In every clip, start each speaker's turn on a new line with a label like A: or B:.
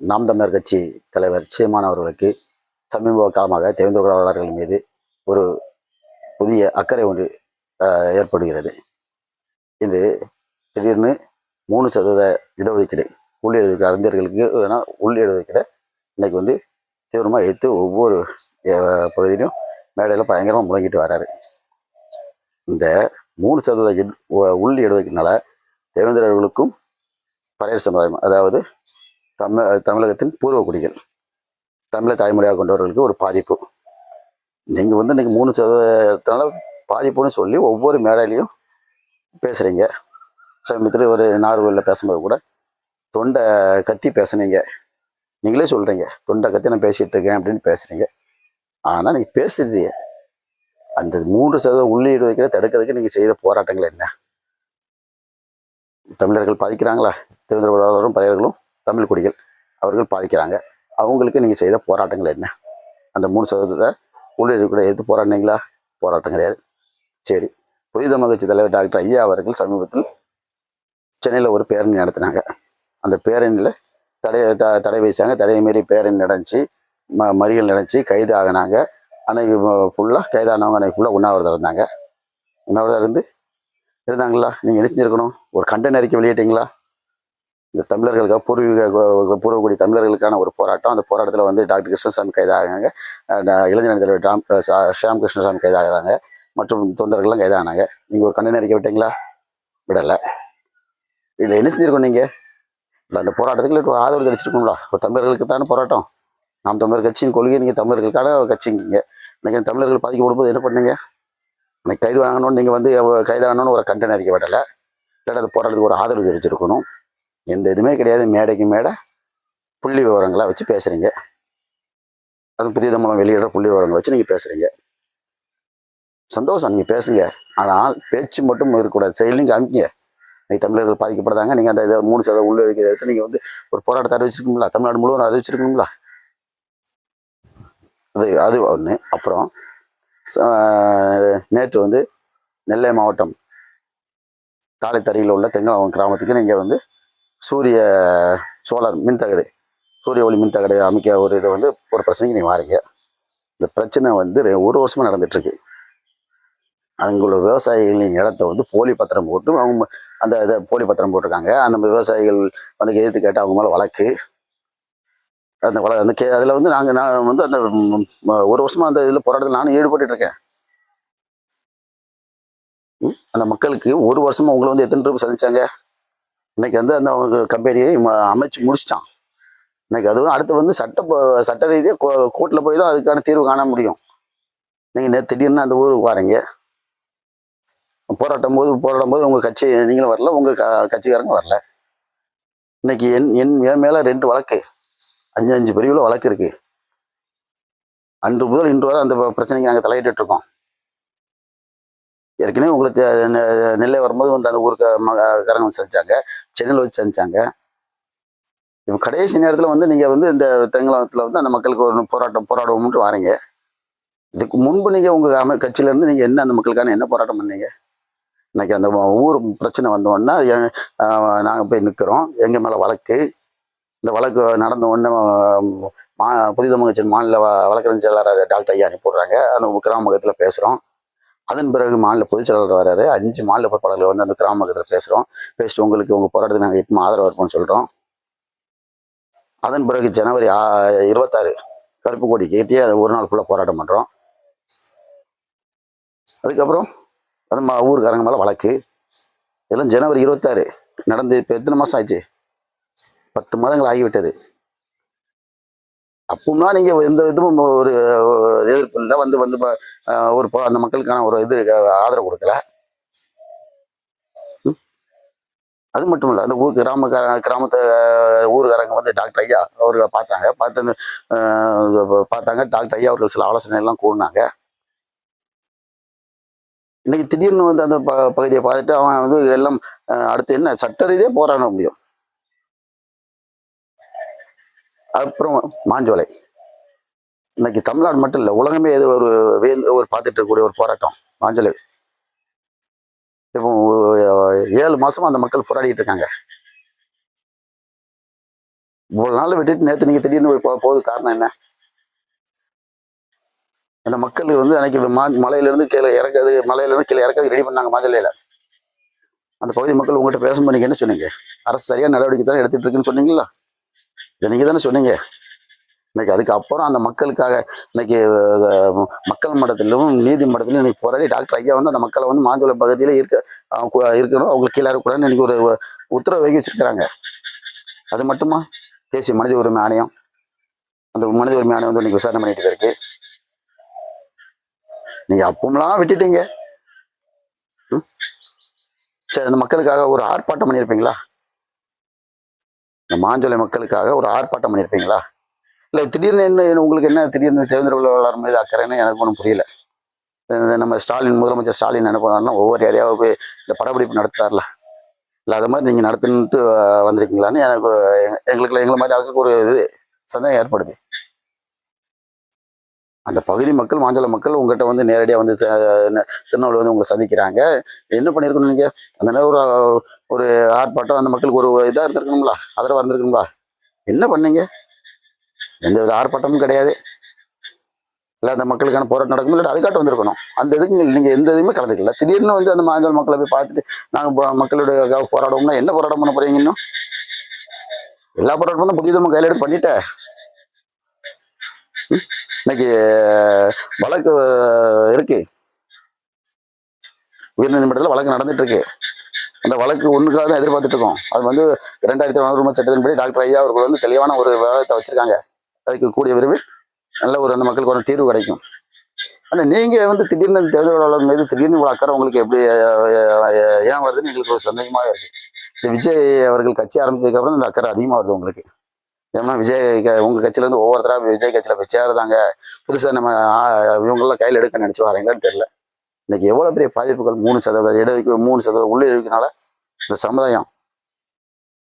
A: நாம் தமிழர் கட்சி தலைவர் சீமான் அவர்களுக்கு சமீப காலமாக தேவேந்திர குலவர்கள் மீது ஒரு புதிய அக்கறை ஒன்று ஏற்படுகிறது. இன்று திடீர்னு 3% இடஒதுக்கீடு உள் இடஒதுக்கீடு அறிஞர்களுக்கு வேணா உள் இடஒதுக்கீடை இன்னைக்கு வந்து தீவிரமாக எடுத்து ஒவ்வொரு பகுதியிலும் மேடையில் பயங்கரமாக முழங்கிட்டு வர்றாரு. இந்த 3% உள் இடஒதுக்கீடுனால தேவேந்திரர்களுக்கும் பறையர் சமுதாயம், அதாவது தமிழகத்தின் பூர்வ குடிகள், தமிழை தாய்மொழியாக கொண்டவர்களுக்கு ஒரு பாதிப்பு. நீங்கள் வந்து இன்னைக்கு 3%னால பாதிப்புன்னு சொல்லி ஒவ்வொரு மேடையிலையும் பேசுகிறீங்க. சமீபத்தில் ஒரு நார்வேலில் பேசும்போது கூட தொண்டை கத்தி பேசுனீங்க. நீங்களே சொல்கிறீங்க, தொண்டை கத்தி நான் பேசிகிட்டு இருக்கேன் அப்படின்னு பேசுகிறீங்க. ஆனால் நீங்கள் பேசுறது அந்த 3% உள்ளீடு வைக்கிற தடுக்கிறதுக்கு நீங்கள் செய்த போராட்டங்கள் என்ன? தமிழர்கள் பாதிக்கிறாங்களா? தேவேந்திர பறையர்களும் தமிழ் குடிகள் அவர்கள் பாதிக்கிறாங்க. அவங்களுக்கு நீங்கள் செய்த போராட்டங்கள் என்ன? அந்த 3% உள்ளீடு கூட எதிர்த்து போராடினீங்களா? போராட்டம் கிடையாது. சரி, புதிய தமிழ் கட்சி தலைவர் டாக்டர் ஐயா அவர்கள் சமீபத்தில் சென்னையில் ஒரு பேரணி நடத்தினாங்க. அந்த பேரணியில் தடை வைச்சாங்க. தடையை மீறி பேரணி நடந்துச்சு, மறியல் நடந்துச்சு, கைது ஆகினாங்க. அன்னைக்கு ஃபுல்லாக கைதானவங்க அன்னைக்கு ஃபுல்லாக உண்ணாவிரதம் இருந்தாங்க. உண்ணாவிரதம் இருந்தாங்களா? நீங்கள் என்ன செஞ்சுருக்கணும்? ஒரு கண்டன அறிக்கை வெளியிட்டீங்களா? இந்த தமிழர்களுக்காக பூர்வக்குடி தமிழர்களுக்கான ஒரு போராட்டம். அந்த போராட்டத்தில் வந்து டாக்டர் கிருஷ்ணசாமி கைதாகிறாங்க, இளைஞர் தலைவர் ஷியாம் கிருஷ்ணசாமி கைதாகிறாங்க, மற்றும் தொண்டர்கள்லாம் கைதாகினாங்க. நீங்கள் ஒரு கண்டன அறிக்கை விட்டீங்களா? விடலை. இதில் என்ன செஞ்சுருக்கணும்? நீங்கள் இல்லை, அந்த போராட்டத்துக்கு ஒரு ஆதரவு தெரிவிச்சிருக்கணும்ல. ஒரு தமிழர்களுக்கு தானே போராட்டம். நாம் தமிழர் கட்சியின் கொள்கை நீங்கள் தமிழர்களுக்கான கட்சிங்க. இன்னைக்கு தமிழர்கள் பாதிக்கப்படும் போது என்ன பண்ணீங்க? இன்னைக்கு கைது வாங்கணும்னு நீங்கள் வந்து கைதாகணும்னு ஒரு கண்டன அறிக்கை விடலை. இல்லாட்டி அந்த போராட்டத்துக்கு ஒரு ஆதரவு தெரிவிச்சிருக்கணும். எந்த இதுவுமே கிடையாது. மேடைக்கு மேடை புள்ளி விவரங்களை வச்சு பேசுகிறீங்க. அதுவும் புதிய தமிழகம் வெளியிடுற புள்ளி விவரங்களை வச்சு நீங்கள் பேசுகிறீங்க. சந்தோஷம், நீங்கள் பேசுங்க. ஆனால் பேச்சு மட்டும் இருக்கக்கூடாது, செயலையும் காமிங்க. இன்னைக்கு தமிழர்கள் பாதிக்கப்படுறாங்க. நீங்கள் அந்த 3% உள்ளடக்கிய எடுத்து நீங்கள் வந்து ஒரு போராட்டத்தை அறிவிச்சிருக்கீங்களா? தமிழ்நாடு முழுவதும் அறிவிச்சிருக்கீங்களா? அது ஒன்று. அப்புறம் நேற்று வந்து நெல்லை மாவட்டம் தாளைத்தறியில் உள்ள தெங்கலாவரம் கிராமத்துக்கு நீங்கள் வந்து சோலார் மின்தகடு, சூரிய ஒளி மின்தகடு அமைக்க ஒரு இதை வந்து ஒரு பிரச்சனைக்கு நீங்கள் வாரீங்க. இந்த பிரச்சனை வந்து 1 வருஷமாக நடந்துட்டுருக்கு. அங்குள்ள விவசாயிகளின் இடத்த வந்து போலி பத்திரம் போட்டு அவங்க அந்த இதை போலி பத்திரம் போட்டிருக்காங்க. அந்த விவசாயிகள் வந்து எதிர்த்து கேட்டு அவங்க மேலே வழக்கு. அந்த அதில் வந்து நான் வந்து அந்த 1 வருஷமாக அந்த இதில் போராட்டத்தில் நானும் ஈடுபட்டு இருக்கேன். அந்த மக்களுக்கு 1 வருஷமா உங்களை வந்து எத்தனை ரூபாய் சந்திச்சாங்க? இன்னைக்கு வந்து அந்த கம்பெனியை அமைச்சு முடிச்சிட்டான். இன்னைக்கு அதுவும் அடுத்து வந்து சட்ட ரீதியாக கோர்ட்டில் போய் தான் அதுக்கான தீர்வு காண முடியும். நீங்கள் திடீர்னு அந்த ஊருக்கு வாரீங்க. போராடும் போது உங்கள் கட்சி நீங்களும் வரல, உங்கள் கட்சிக்காரங்க வரல. இன்னைக்கு என் மேலே 2 வழக்கு, 5 பிரிவில் வழக்கு இருக்கு. அன்று முதல் இன்று வரை அந்த பிரச்சனைக்கு நாங்கள் தலையிட்டு இருக்கோம். ஏற்கனவே உங்களுக்கு நெல்லை வரும்போது வந்து அந்த ஊருக்கு காரங்க வந்து சந்திச்சாங்க, சென்னையில் வச்சு சந்திச்சாங்க. இப்போ கடைசி நேரத்தில் வந்து நீங்கள் வந்து இந்த தெங்கலாவரத்தில் வந்து அந்த மக்களுக்கு ஒரு போராடுவோம்ட்டு வாரீங்க. இதுக்கு முன்பு நீங்கள் உங்கள் கட்சியிலேருந்து நீங்கள் என்ன அந்த மக்களுக்கான என்ன போராட்டம் பண்ணீங்க? இன்னைக்கு அந்த ஊர் பிரச்சனை வந்தோடனே நாங்கள் போய் நிற்கிறோம். எங்கள் மேலே வழக்கு. இந்த வழக்கு நடந்த உடனே புதிய தமிழ் கட்சியின் மாநில வழக்கறிஞர் செயலாளர் டாக்டர் ஐயா அனுப்பிவிடுறாங்க. அந்த கிராமத்தில் பேசுகிறோம். அதன் பிறகு மாநில பொதுச் செயலாளர் வர்றாரு. 5 மாநில பொறுப்பாளர்கள் வந்து அந்த கிராமத்தில் பேசுகிறோம். பேசிட்டு உங்களுக்கு உங்கள் போராட்டத்துக்கு நாங்கள் எப்பவும் ஆதரவு இருப்போம்னு சொல்கிறோம். அதன் பிறகு ஜனவரி 26 கருப்பு கொடி ஏற்றியே ஒரு நாள் ஃபுல்லாக போராட்டம் பண்ணுறோம். அதுக்கப்புறம் அது ஊருக்காரங்க மேலே வழக்கு. இதெல்லாம் ஜனவரி 26 நடந்து இப்போ எத்தனை மாதம் ஆச்சு? 10 மாதங்கள் ஆகிவிட்டது. அப்போம்னா நீங்கள் எந்த இதுவும் ஒரு எதிர்ப்பு இல்லை, வந்து ஒரு அந்த மக்களுக்கான ஒரு இது ஆதரவு கொடுக்கல. அது மட்டும் இல்லை, அந்த கிராமத்து ஊருக்காரங்க வந்து டாக்டர் ஐயா அவர்களை பார்த்தாங்க. டாக்டர் ஐயா அவர்கள் சில ஆலோசனை எல்லாம் கூறினாங்க. இன்னைக்கு திடீர்னு வந்து அந்த பகுதியை பார்த்துட்டு அவன் வந்து எல்லாம் அடுத்து என்ன சட்ட ரீதியாக போராட முடியும். அப்புறம் மாஞ்சோலை, இன்னைக்கு தமிழ்நாடு மட்டும் இல்லை, உலகமே ஏதோ ஒரு பார்த்துட்டு இருக்கக்கூடிய ஒரு போராட்டம் மாஞ்சோலை. இப்போ 7 மாசமா அந்த மக்கள் போராடிட்டு இருக்காங்க. இவ்வளவு நாள் விட்டுட்டு நேற்று நீங்க திடீர்னு போகுது காரணம் என்ன? அந்த மக்கள் வந்து அன்னைக்கு மலையில இருந்து கீழே இறக்காது, மலையில இருந்து கீழே இறக்காது ரெடி பண்ணாங்க மாஞ்சொல்லையில. அந்த பகுதி மக்கள் உங்ககிட்ட பேசும்போது நீங்க என்ன சொன்னீங்க? அரசு சரியான நடவடிக்கை தானே எடுத்துட்டு இருக்குன்னு சொன்னீங்களா? இதை நீங்க தானே சொன்னீங்க. இன்னைக்கு அதுக்கப்புறம் அந்த மக்களுக்காக இன்னைக்கு மக்கள் மன்றத்திலும் நீதிமன்றத்திலும் இன்னைக்கு போராடி டாக்டர் ஐயா வந்து அந்த மக்களை வந்து மாஞ்சோலை பகுதியில் இருக்கணும், அவங்களுக்கு கீழே இருக்கக்கூடாதுன்னு இன்னைக்கு ஒரு உத்தரவு வாங்கி வச்சிருக்கிறாங்க. அது மட்டுமா? தேசிய மனித உரிமை ஆணையம், அந்த மனித உரிமை ஆணையம் வந்து இன்னைக்கு விசாரணை பண்ணிட்டு இருக்கு. நீங்க அப்பமெல்லாம் விட்டுட்டீங்க. சரி, அந்த மக்களுக்காக ஒரு ஆர்ப்பாட்டம் பண்ணியிருப்பீங்களா? இந்த மாஞ்சோலை மக்களுக்காக ஒரு ஆர்ப்பாட்டம் பண்ணியிருப்பீங்களா? இல்லை திடீர்னு என்ன உங்களுக்கு என்ன திடீர்னு தேர்தல் வேளாளர் மீது அக்கறைன்னு எனக்கு ஒன்றும் புரியல. நம்ம ஸ்டாலின், முதலமைச்சர் ஸ்டாலின் என்ன பண்ணாருன்னா ஒவ்வொரு ஏரியாவும் போய் இந்த படப்பிடிப்பு நடத்தார்ல, இல்லை அதை மாதிரி நீங்கள் நடத்துன்ட்டு வந்திருக்கீங்களான்னு எனக்கு எங்களை மாதிரி ஆளுக்கு ஒரு இது சந்தேகம் ஏற்படுது. அந்த பகுதி மக்கள், மாஞ்சோலை மக்கள் உங்கள்கிட்ட வந்து நேரடியாக வந்து திருநெல்வேலி வந்து உங்களை சந்திக்கிறாங்க. என்ன பண்ணியிருக்கணும் நீங்கள்? அந்த நேரம் ஒரு ஒரு ஆர்ப்பாட்டம், அந்த மக்களுக்கு ஒரு இதாக இருந்திருக்கணுங்களா, ஆதரவாக இருந்திருக்கணுங்களா? என்ன பண்ணீங்க? எந்த வித ஆர்ப்பாட்டமும் கிடையாது. இல்லை அந்த மக்களுக்கான போராட்டம் நடக்கும், இல்லை அதுக்காட்டும் வந்திருக்கணும். அந்த இதுக்கு நீங்கள் எந்த இதுவுமே கலந்துக்கல. திடீர்னு வந்து அந்த மாஞ்சோலை மக்களை போய் பார்த்துட்டு நாங்கள் மக்களுடைய போராடணும்னா என்ன போராட்டம் பண்ண போறீங்க? இன்னும் எல்லா போராட்டமும் தான் புதிய தலைமை கையில் எடுத்து பண்ணிட்டேன். இன்னைக்கு வழக்கு இருக்கு, உயர்நீதிமன்றத்தில் வழக்கு நடந்துட்டு இருக்கு. அந்த வழக்கு ஒண்ணுக்காக தான் எதிர்பார்த்துட்டு இருக்கோம். அது வந்து 2004 சட்டத்தின்படி டாக்டர் ஐயா அவர்கள் வந்து தெளிவான ஒரு விவாதத்தை வச்சிருக்காங்க. அதுக்கு கூடிய விரைவில் நல்ல ஒரு அந்த மக்களுக்கு ஒரு தீர்வு கிடைக்கும். ஆனா நீங்க வந்து திடீர்னு தேர்தல் வேளாளர் மீது திடீர்னு இவ்வளவு அக்கறை உங்களுக்கு எப்படி ஏன் வருதுன்னு எங்களுக்கு ஒரு சந்தேகமாவே இருக்கு. இந்த விஜய் அவர்கள் கட்சி ஆரம்பிச்சதுக்கு அப்புறம் இந்த அக்கறை அதிகமா வருது உங்களுக்கு. ஏன்னா விஜய் உங்க கட்சியில இருந்து ஒவ்வொருத்தரா விஜய் கட்சியில போய் சேருதாங்க, புதுசா நம்ம இவங்கெல்லாம் கையில் எடுக்க நினைச்சு வரீங்களான்னு தெரியல. இன்னைக்கு எவ்வளவு பெரிய பாதிப்புகள், 3% இடஒதுக்கீடு, 3% உள்ள இருக்கனால இந்த சமுதாயம்,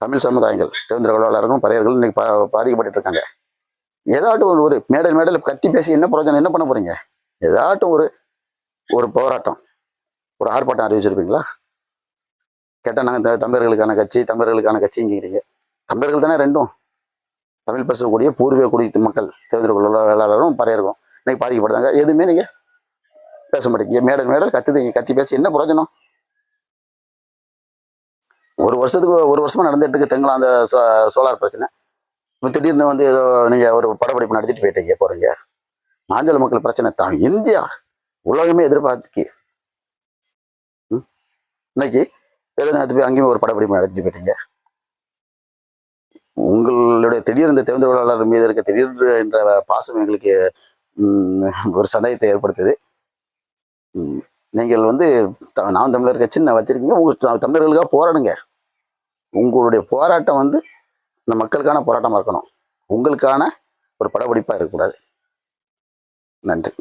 A: தமிழ் சமுதாயங்கள், தேர்ந்தெடுக்க வேளாளர்களும் பறையர்களும் இன்னைக்கு பாதிக்கப்பட்டு இருக்காங்க. ஏதாட்டும் ஒரு மேடையில் கத்தி பேசி என்ன பிரயோஜனம்? என்ன பண்ண போறீங்க? ஏதாட்டும் ஒரு ஒரு போராட்டம், ஒரு ஆர்ப்பாட்டம் அறிவிச்சிருப்பீங்களா? கேட்டால் நாங்கள் தமிழர்களுக்கான கட்சி, தமிழர்களுக்கான கட்சிங்கிறீங்க. தமிழர்கள் தானே ரெண்டும். தமிழ் பேசக்கூடிய பூர்வீக குடியிருப்பு மக்கள், தேர்ந்தெடுக்க வேளாளரும் பறையர்களும் இன்னைக்கு பாதிக்கப்படுறாங்க. எதுவுமே நீங்க பேச மாட்டேங்க. மேடல் கத்தி பேசி என்ன பிரயோஜனம்? ஒரு வருஷமா நடந்துட்டு இருக்கு தெங்கலாம் அந்த சோலார் பிரச்சனை. இப்போ திடீர்னு வந்து ஏதோ நீங்க ஒரு படப்பிடிப்பு நடத்திட்டு போயிட்டீங்க போறீங்க. மாஞ்சோலை மக்கள் பிரச்சனை தான் இந்தியா உலகமே எதிர்பார்த்துக்கு. இன்னைக்கு எதோ நேரத்து போய் அங்கேயும் ஒரு படப்பிடிப்பு நடத்திட்டு போயிட்டீங்க. உங்களுடைய திடீர் இந்த தேர்தல் வேளாளர் மீது இருக்க திடீர் என்ற பாசம் எங்களுக்கு ஒரு சந்தேகத்தை ஏற்படுத்துது. நீங்கள் வந்து நாம் தமிழர் கட்சின்னு வச்சிருக்கீங்க. உங்க தமிழர்களுக்காக போராடுங்க. உங்களுடைய போராட்டம் வந்து இந்த மக்களுக்கான போராட்டமா இருக்கணும். உங்களுக்கான ஒரு படப்பிடிப்பா இருக்கக்கூடாது. நன்றி.